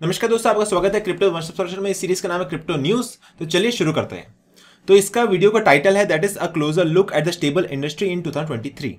नमस्कार दोस्तों, आपका स्वागत है क्रिप्टो वन स्टॉप सॉल्यूशन में। इस सीरीज का नाम है क्रिप्टो न्यूज। तो चलिए शुरू करते हैं। तो इसका वीडियो का टाइटल है that is a closure look at the stable industry in 2023।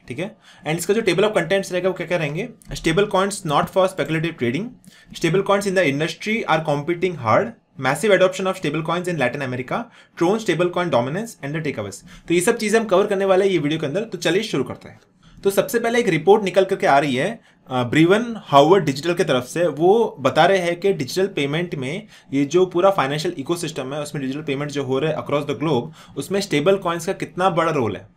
ठीक है। एंड इसका जो टेबल ऑफ कंटेंट्स रहेगा वो क्या क्या रहेंगे? Stable coins not for speculative trading, stable coins in the industry are competing hard, massive adoption of stable coins in Latin America, Tron stable coin dominance and the takeaways. तो ये सब चीजें हम कवर करने वाले हैं ये वीडियो के अंदर। तो चलिए शुरू करते हैं। तो सबसे पहले एक रिपोर्ट निकल करके आ रही है ब्रीवन हार्वर्ड डिजिटल की तरफ से। वो बता रहे हैं कि डिजिटल पेमेंट में ये जो पूरा फाइनेंशियल इकोसिस्टम है उसमें डिजिटल पेमेंट जो हो रहे हैं अक्रॉस द ग्लोब, उसमें स्टेबल कॉइन्स का कितना बड़ा रोल है।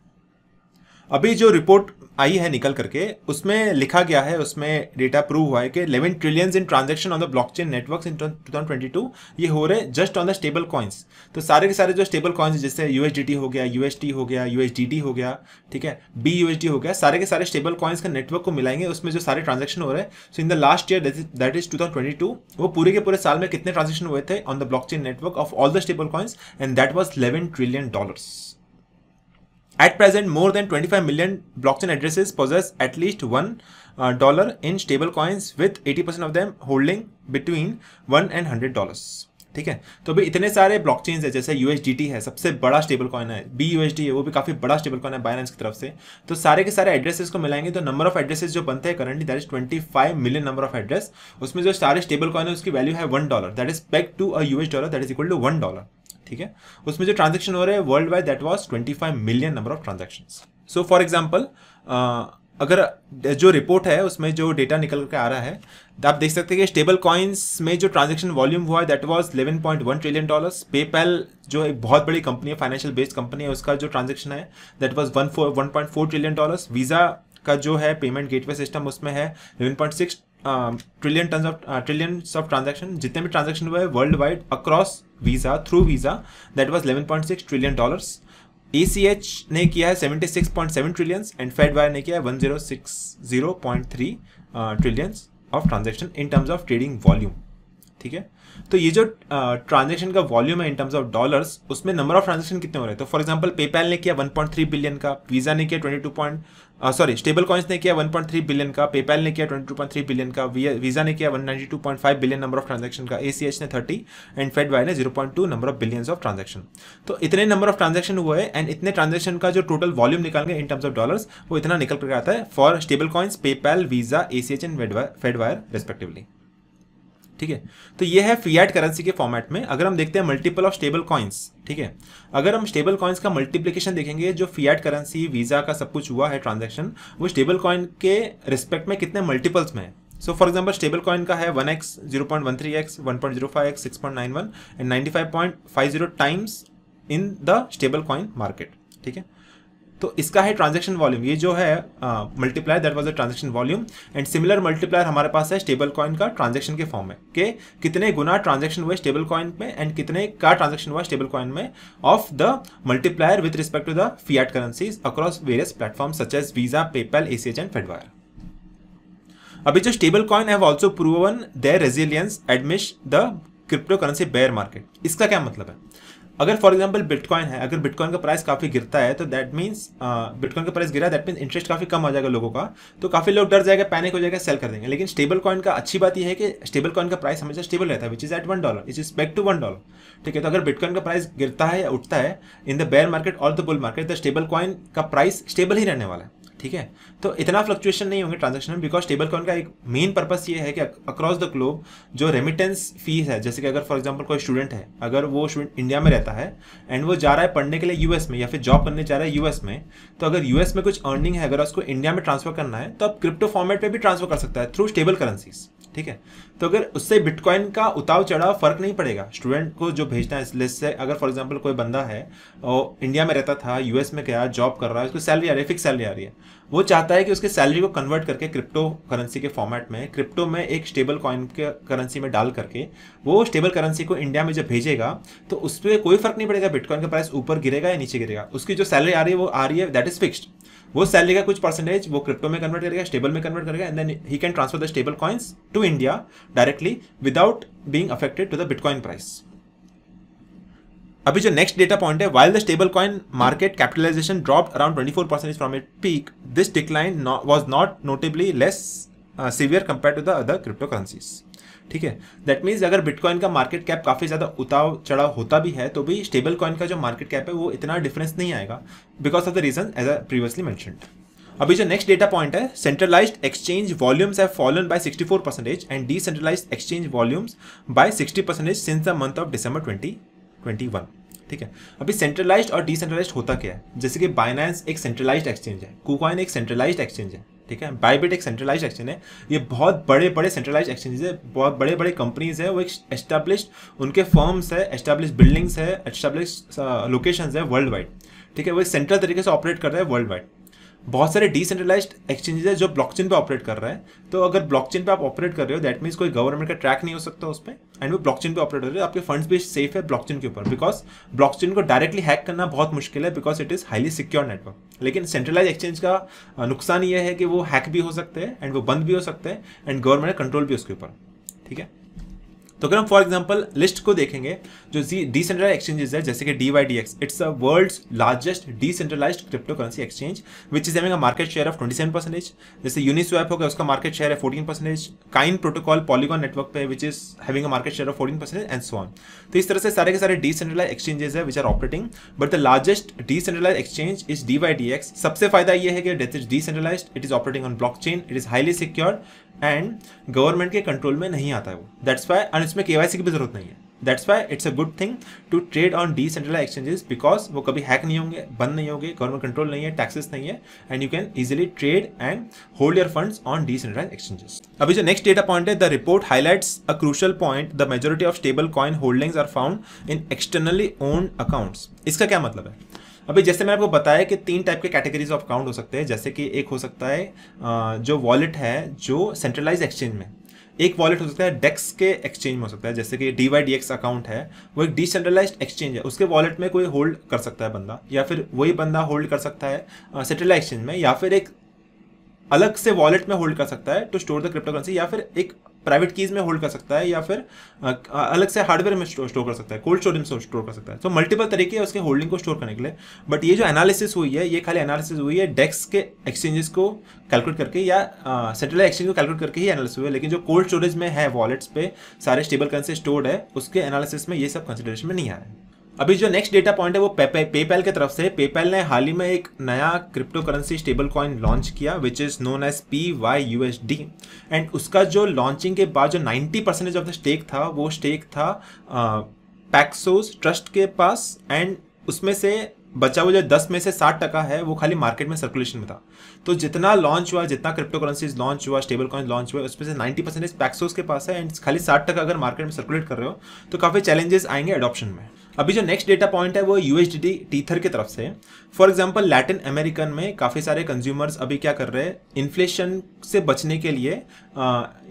अभी जो रिपोर्ट आई है निकल करके उसमें लिखा गया है, उसमें डेटा प्रूव हुआ है कि 11 trillions in transaction on the blockchain networks इन 2022 ये हो रहे just on the stable coins. तो सारे के सारे जो स्टेबल कॉइन्स जैसे USDT हो गया, UST हो गया, USDT हो गया, ठीक है, BUSD हो गया, सारे के सारे स्टेबल कॉइन्स का नेटवर्क को मिलाएंगे, उसमें जो सारे ट्रांजेक्शन हो रहे हैं। So in the last year that is 2022 वो पूरे के पूरे साल में कितने ट्रांजेक्शन हुए थे on the blockchain network of all the stable coins, and that was $11 trillion. At present, more than 25 million blockchain addresses possess at least $1 in stable coins, with 80% of them holding between $1 and $100। ठीक है। तो अभी इतने सारे blockchains है, जैसे USDT है सबसे बड़ा स्टेबल कॉइन है, BUSD है वो भी काफी बड़ा स्टेबल कॉइन है बाइनेंस की तरफ से। तो सारे के सारे एड्रेसेस को मिलाएंगे तो नंबर ऑफ एड्रेसेस जो बनते हैं currently that is 25 million number of address. उसमें जो सारे स्टेबल कॉइन है उसकी वैल्यू है $1, that is peg to a US dollar, that is equal to $1। ठीक है। उसमें जो ट्रांजेक्शन हो रहे हैं worldwide that was 25 million number of transactions. So for example अगर जो रिपोर्ट है उसमें जो डेटा निकल के आ रहा है तो आप देख सकते हैं कि स्टेबल कॉइन्स में जो ट्रांजैक्शन वॉल्यूम हुआ है दैट वाज $11.1 ट्रिलियन। पेपैल जो एक बहुत बड़ी कंपनी है, फाइनेंशियल बेस्ड कंपनी है, उसका जो ट्रांजैक्शन है दैट वाज $1.4 ट्रिलियन। वीजा का जो है पेमेंट गेटवे सिस्टम उसमें है 11.6 ट्रिलियंस ऑफ ट्रांजैक्शन। जितने भी ट्रांजैक्शन हुए world wide across visa through visa that was $11.6 trillion. ACH ने किया है 76.7 ट्रिलियंस एंड फेडवायर ने किया है 1060.3 trillions of transaction in terms of trading volume. ठीक है। तो ये जो ट्रांजैक्शन का वॉल्यूम है इन टर्म्स ऑफ डॉलर्स, उसमें नंबर ऑफ ट्रांजैक्शन कितने हो रहे हैं? तो फॉर एग्जांपल पेपैल ने किया 1.3 बिलियन का, वीजा ने किया स्टेबल कॉइन्स ने किया 1.3 बिलियन का, पेपैल ने किया 22.3 बिलियन का, वीजा ने किया 192.5 बिलियन नंबर ऑफ ट्रांजैक्शन का, ACH ने 30 एंड फेडवायर ने 0.2 number of billions of transaction. तो इतने नंबर ऑफ ट्रांजैक्शन हुए हैं एंड इतने ट्रांजैक्शन का जो टोटल वॉल्यूम निकालेंगे इन टर्म्स ऑफ डॉलर्स वो इतना निकल कर आता है for stable coins, PayPal, visa, ACH and फेडवायर respectively. ठीक है। तो ये है फिएट करेंसी के फॉर्मेट में। अगर हम देखते हैं मल्टीपल ऑफ स्टेबल कॉइन्स, ठीक है, अगर हम स्टेबल कॉइन्स का मल्टीप्लिकेशन देखेंगे, जो फिएट करेंसी वीजा का सब कुछ हुआ है ट्रांजैक्शन, वो स्टेबल कॉइन के रिस्पेक्ट में कितने मल्टीपल्स में है। सो फॉर एग्जांपल स्टेबल कॉइन का है 1x, 0.13x, 1.05x, 6.91 and 95.50 times in the stable coin market. ठीक है। तो इसका है ट्रांजैक्शन वॉल्यूम, ये जो है multiplier that was the transaction volume. And similar multiplier हमारे पास है स्टेबल कॉइन का ट्रांजैक्शन के फॉर्म में, कि कितने गुना ट्रांजैक्शन हुए स्टेबल कॉइन में एंड कितने का ट्रांजैक्शन हुआ स्टेबल कॉइन में of the multiplier with respect to the fiat currencies across various platform such as Visa, PayPal, ACH and Fedwire. अभी जो stable coin have also proven their resilience amid the crypto currency bear market. इसका क्या मतलब है? अगर for example bitcoin है, अगर Bitcoin का प्राइस काफी गिरता है तो दैट मीन्स बिटकॉइन का प्राइस गिरा, दैट मीन्स इंटरेस्ट काफी कम आ जाएगा लोगों का, तो काफी लोग डर जाएगा, पैनिक हो जाएगा, सेल कर देंगे। लेकिन स्टेबल कॉइन का अच्छी बात यह है कि स्टेबल कॉइन का प्राइस हमेशा स्टेबल रहता है, which is at $1, it is peg to $1। ठीक है। तो अगर बिटकॉइन का प्राइस गिरता है या उठता है इन द बेयर मार्केट और the bull market, the stable coin का प्राइस स्टेबल ही रहने वाला है। ठीक है। तो इतना फ्लक्चुएशन नहीं होंगे ट्रांजैक्शन में, बिकॉज स्टेबल कॉइन का एक मेन पर्पस ये है कि अक्रॉस द ग्लोब जो रेमिटेंस फीस है, जैसे कि अगर फॉर एग्जांपल कोई स्टूडेंट है, अगर वो स्टूडेंट इंडिया में रहता है एंड वो जा रहा है पढ़ने के लिए यूएस में या फिर जॉब करने जा रहा है यूएस में, तो अगर यूएस में कुछ अर्निंग है अगर उसको इंडिया में ट्रांसफर करना है तो अब क्रिप्टो फॉर्मेट में भी ट्रांसफर कर सकता है थ्रू स्टेबल करेंसीज। ठीक है। तो अगर उससे बिटकॉइन का उतार चढ़ाव फर्क नहीं पड़ेगा स्टूडेंट को जो भेजना है इस लिस्ट से। अगर फॉर एग्जांपल कोई बंदा है और इंडिया में रहता था, यूएस में गया, जॉब कर रहा है, उसको सैलरी आ रही है, फिक्स सैलरी आ रही है, वो चाहता है कि उसके सैलरी को कन्वर्ट करके क्रिप्टो करेंसी के फॉर्मेट में, क्रिप्टो में एक स्टेबल कॉइन के करेंसी में डाल करके वो स्टेबल करेंसी को इंडिया में जब भेजेगा तो उस पर कोई फर्क नहीं पड़ेगा बिटकॉइन का प्राइस ऊपर गिरेगा या नीचे गिरेगा, उसकी जो सैलरी आ रही है वो आ रही है, दैट इज फिक्स्ड। वो सैलरी का कुछ परसेंटेज वो क्रिप्टो में कन्वर्ट करेगा, स्टेबल में कन्वर्ट करेगा, and then he can transfer the stable coins to India directly without being affected to the Bitcoin price. अभी जो नेक्स्ट डेटा पॉइंट है, while the stable coin market capitalisation dropped around 24% from it peak, this decline was not notably less severe compared to the other cryptocurrencies। ठीक है, that means अगर Bitcoin का market cap काफ़ी ज़्यादा उतार चढ़ाव होता भी है तो भी स्टेबल कॉइन का जो मार्केट कैप है वो इतना डिफरेंस नहीं आएगा, because of the reason as I previously mentioned. अभी जो नेक्स्ट डेटा पॉइंट है, centralised exchange volumes have fallen by 64% and decentralised exchange volumes by 60% since the month of December 2021। ठीक है, अभी सेंट्रलाइज्ड और डिसेंट्रलाइज्ड होता क्या है? जैसे कि बाइनेंस एक सेंट्रलाइज्ड एक्सचेंज है, KuCoin एक सेंट्रलाइज्ड एक्सचेंज है, ठीक है, बाइबिट एक सेंट्रलाइज्ड एक्सचेंज है। ये बहुत बड़े बड़े सेंट्रलाइज्ड एक्सचेंजेस है, बहुत बड़े बड़े कंपनीज है, वो एक एस्टैब्लिश्ड उनके फर्म्स है, एस्टैब्लिश्ड बिल्डिंग्स है, एस्टैब्लिश्ड लोकेशंस है वर्ल्ड वाइड। ठीक है, वो सेंट्रल तरीके से ऑपरेट कर रहे हैं वर्ल्ड वाइड। बहुत सारे डिसेंट्रलाइज्ड एक्सचेंजेस है जो ब्लॉकचेन पे ऑपरेट कर रहे हैं। तो अगर ब्लॉकचेन पे आप ऑपरेट कर रहे हो दैट मीन्स कोई गवर्नमेंट का ट्रैक नहीं हो सकता उस पर, एंड वो ब्लॉकचेन पे ऑपरेट कर रहे हो, आपके फंड्स भी सेफ है ब्लॉकचेन के ऊपर, बिकॉज ब्लॉकचेन को डायरेक्टली हैक करना बहुत मुश्किल है, because it is highly secure network. लेकिन सेंट्रलाइज एक्सचेंज का नुकसान ये है कि वो हैक भी हो सकते हैं एंड वो बंद भी हो सकते हैं एंड गवर्नमेंट का कंट्रोल भी उसके ऊपर। ठीक है, तो अगर हम फॉर एग्जांपल लिस्ट को देखेंगे जो डिसेंट्रलाइज्ड एक्सचेंजेस है, जैसे कि DYDX, it's the world's largest decentralised crypto currency exchange which is having a market share of 27%। जैसे यूनिस्वैप हो गया, उसका मार्केट शेयर है 14%। काइन प्रोटोकॉल पॉलीगॉन नेटवर्क पे विच is having a market share of 14% and so on. तो इस तरह से सारे के सारे डिसेंट्रलाइज्ड एक्सचेंजेस है which are operating, but the largest decentralised exchange is DYDX। सबसे फायदा ये है कि it is decentralised, it is operating on blockchain, it is highly secure and government के कंट्रोल में नहीं आता है वो। दैट्स वाई, और इसमें KYC की भी जरूरत नहीं है। That's why it's a good thing to trade on decentralised exchanges, because वो कभी हैक नहीं होंगे, बंद नहीं होंगे, गवर्नमेंट कंट्रोल नहीं है, टैक्सेस नहीं है, and you can easily trade and hold your funds on decentralised exchanges. अभी जो नेक्स्ट डेटा पॉइंट है, the report highlights a crucial point, the majority of stable coin holdings are found in externally owned accounts. इसका क्या मतलब है? अभी जैसे मैंने आपको बताया कि 3 टाइप के कैटेगरीज ऑफ अकाउंट हो सकते हैं, जैसे कि एक हो सकता है जो वॉलेट है जो सेंट्रलाइज एक्सचेंज में, एक वॉलेट हो सकता है डेक्स के एक्सचेंज में हो सकता है, जैसे कि DYDX अकाउंट है, वो एक डिसेंट्रलाइज्ड एक्सचेंज है, उसके वॉलेट में कोई होल्ड कर सकता है बंदा, या फिर वही बंदा होल्ड कर सकता है सेंट्रलाइज्ड एक्सचेंज में, या फिर एक अलग से वॉलेट में होल्ड कर सकता है to store the crypto currency, या फिर एक प्राइवेट कीज में होल्ड कर सकता है, या फिर अलग से हार्डवेयर में स्टोर कर सकता है, कोल्ड स्टोरेज में स्टोर कर सकता है। तो मल्टीपल तरीके हैं उसके होल्डिंग को स्टोर करने के लिए। बट ये जो एनालिसिस हुई है, ये खाली एनालिसिस हुई है डेक्स के एक्सचेंजेस को कैलकुलेट करके या सेंट्रलाइज्ड एक्सचेंज को कैलकुलेट करके ही एनालिसिस हुई है, लेकिन जो कोल्ड स्टोरेज में है वॉलेट्स पे सारे स्टेबल करेंसी स्टोर्ड है, उसके एनालिसिस में ये सब कंसिडरेशन में नहीं आया है। अभी जो नेक्स्ट डेटा पॉइंट है वो पेपैल की तरफ से। पेपैल ने हाल ही में एक नया crypto currency stable coin launch किया which is known as PYUSD, and उसका जो लॉन्चिंग के बाद जो 90% ऑफ द स्टेक था, वो स्टेक था पैक्सोस ट्रस्ट के पास, एंड उसमें से बचा हुआ जो 10 में से 60% है वो खाली मार्केट में सर्कुलेशन में था। तो जितना लॉन्च हुआ, जितना क्रिप्टो करेंसीज लॉन्च हुआ, स्टेबल कॉइन लॉन्च हुआ, उसमें से 90% पैक्सोस के पास है, एंड खाली 60% अगर मार्केट में सर्कुलेट कर रहे हो तो काफ़ी चैलेंजेस आएंगे एडॉप्शन में। अभी जो नेक्स्ट डेटा पॉइंट है वो USDT टीथर की तरफ से। फॉर एग्जांपल लैटिन अमेरिकन में काफ़ी सारे कंज्यूमर्स अभी क्या कर रहे हैं, इन्फ्लेशन से बचने के लिए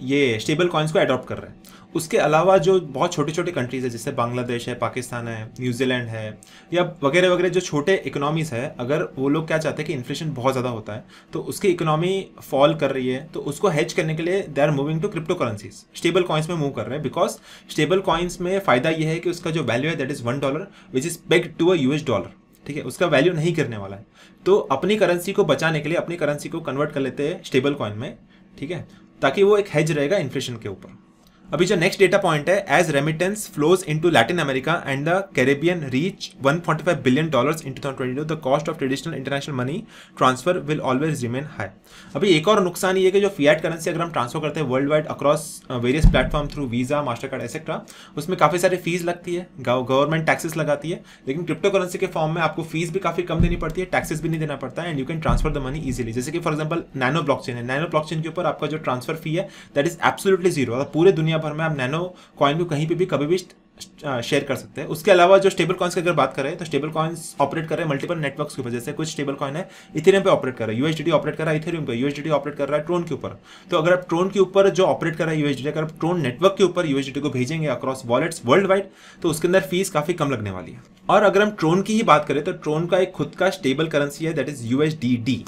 ये स्टेबल कॉइन्स को अडॉप्ट कर रहे हैं। उसके अलावा जो बहुत छोटे छोटे कंट्रीज है, जैसे बांग्लादेश है, पाकिस्तान है, न्यूजीलैंड है, या वगैरह वगैरह जो छोटे इकोनॉमीज है, अगर वो लोग क्या चाहते हैं कि इन्फ्लेशन बहुत ज़्यादा होता है तो उसकी इकोनॉमी फॉल कर रही है, तो उसको हेज करने के लिए they are moving to crypto currencies, stable coins में मूव कर रहे हैं। बिकॉज स्टेबल कॉइन्स में फ़ायदा ये है कि उसका जो वैल्यू है that is $1 which is pegged to a US dollar. ठीक है, उसका वैल्यू नहीं गिरने वाला है। तो अपनी करेंसी को बचाने के लिए अपनी करेंसी को कन्वर्ट कर लेते हैं स्टेबल कॉइन में, ठीक है, ताकि वो एक हेज रहेगा इन्फ्लेशन के ऊपर। अभी जो नेक्स्ट डेटा पॉइंट है, as remittance flows into Latin America and the Caribbean reach $145 billion in 2022, the cost of traditional international money transfer will always remain high. अभी एक और नुकसान ये है कि जो फिएट करेंसी अगर हम ट्रांसफर करते हैं world wide across various platform through visa, master card etcetera, उसमें काफ़ी सारी फीस लगती है, गवर्नमेंट टैक्सेस लगाती है। लेकिन क्रिप्टो करेंसी के फॉर्म में आपको फीस भी काफ़ी कम देनी पड़ती है, टैक्सेस भी नहीं देना पड़ता है, and you can transfer the money easily. जैसे कि फॉर एग्जाम्पल नैनो ब्लॉकचेन है, नैनो ब्लॉकचेन के ऊपर आपका जो ट्रांसफर फी है दैट इज एब्सोल्युटली जीरो। पूरे दुनिया भर में आप नैनो कॉइन को कहीं पे भी कभी भी शेयर कर सकते हैं। उसके अलावा जो स्टेबल कॉइन्स की अगर बात करें तो स्टेबल कॉइन्स ऑपरेट कर रहे हैं मल्टीपल नेटवर्क्स के ऊपर। जैसे कुछ स्टेबल कॉइन है इथेरियम पे ऑपरेट कर रहा है, USDT ऑपरेट कर रहा है इथेरियम पे, USDT ऑपरेट कर रहा है ट्रोन के ऊपर। तो अगर आप ट्रोन के ऊपर जो ऑपरेट कर रहा है USDT, अगर आप ट्रोन नेटवर्क के ऊपर USDT को भेजेंगे अक्रॉस वॉलेट्स वर्ल्ड वाइड, तो उसके अंदर फीस काफी कम लगने वाली है। और अगर हम ट्रोन की ही बात करें तो ट्रोन का एक खुद का स्टेबल करेंसी है दैट इज USDD।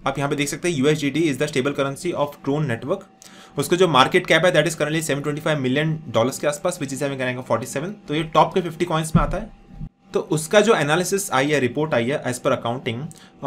आप यहाँ पे देख सकते हैं USDD is the stable currency of Tron network. उसका जो मार्केट कैप है दैट इज करंटली $725 मिलियन के आसपास, which is having rank of 47। तो ये टॉप के 50 कॉइन्स में आता है। तो उसका जो एनालिसिस आई है, रिपोर्ट आई है, as per accounting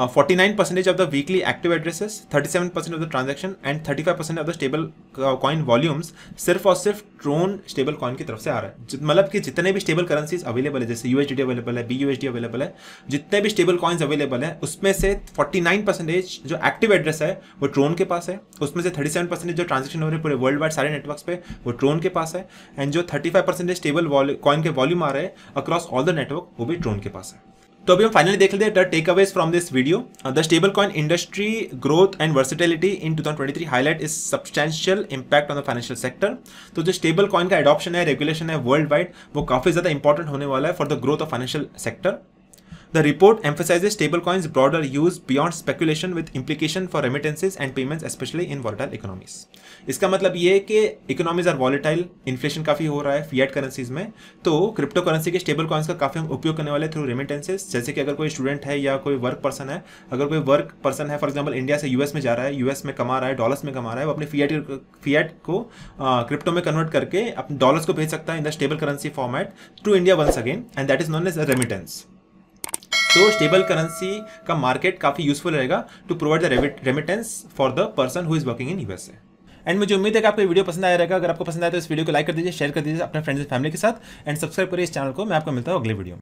49% of the weekly active addresses, 37% of the transaction and 35% of the stable coin volumes सिर्फ और सिर्फ ट्रोन स्टेबल कॉइन की तरफ से आ रहा है। मतलब कि जितने भी स्टेबल करेंसीज अवेलेबल है, जैसे यूएसडीटी अवेलेबल है, BUSD अवेलेबल है, जितने भी स्टेबल कॉइन्स अवेलेबल है उसमें से 49% जो एक्टिव एड्रेस है वो ट्रोन के पास है, उसमें से 37% जो ट्रांजेक्शन हो रहे हैं पूरे वर्ल्ड वाइड सारे नेटवर्क्स पे वो ट्रोन के पास है, एंड जो 35% स्टेबल कॉइन के वॉल्यूम आ रहे हैं अक्रॉस ऑल द नेटवर्क वो भी ट्रोन के पास है। तो अभी हम फाइनली देख लेते हैं the takeaways from this video. The stable coin industry growth and versatility in 2023 highlight is substantial impact on the financial sector. तो जो स्टेबल कॉइन का एडॉप्शन है, रेगुलेशन है वर्ल्ड वाइड, वो काफी ज्यादा इंपॉर्टेंट होने वाला है for the growth of financial sector. The report emphasizes stablecoins' broader use beyond speculation with implication for remittances and payments, especially in volatile economies. इसका मतलब ये है कि इकोनॉमीज आर वॉलेटाइल, इन्फ्लेशन काफ़ी हो रहा है फिएट करेंसीज में, तो क्रिप्टो करेंसी के स्टेबल कॉइन्स का काफ़ी हम उपयोग करने वाले थ्रू रेमिटेंसेज। जैसे कि अगर कोई स्टूडेंट है या कोई वर्क पर्सन है, अगर कोई वर्क पर्सन है फॉर एग्जाम्पल इंडिया से यूएस में जा रहा है, यूएस में कमा रहा है, डॉलर्स में कमा रहा है, वो अपने फिएट को क्रिप्टो में कन्वर्ट करके अपने डॉलर्स को भेज सकता है in the stable currency format to India once again, and that is known as remittance. तो स्टेबल करेंसी का मार्केट काफी यूजफुल रहेगा to provide the remittance for the person who is working in USA. And मुझे उम्मीद है कि आपको video पसंद आया रहेगा। अगर आपको पसंद आया तो इस वीडियो को लाइक कर दीजिए, शेयर कर दीजिए अपने फ्रेंड्स एंड फैमिली के साथ, एंड सब्सक्राइब करिए इस चैनल को। मैं आपको मिलता हूँ अगले वीडियो में।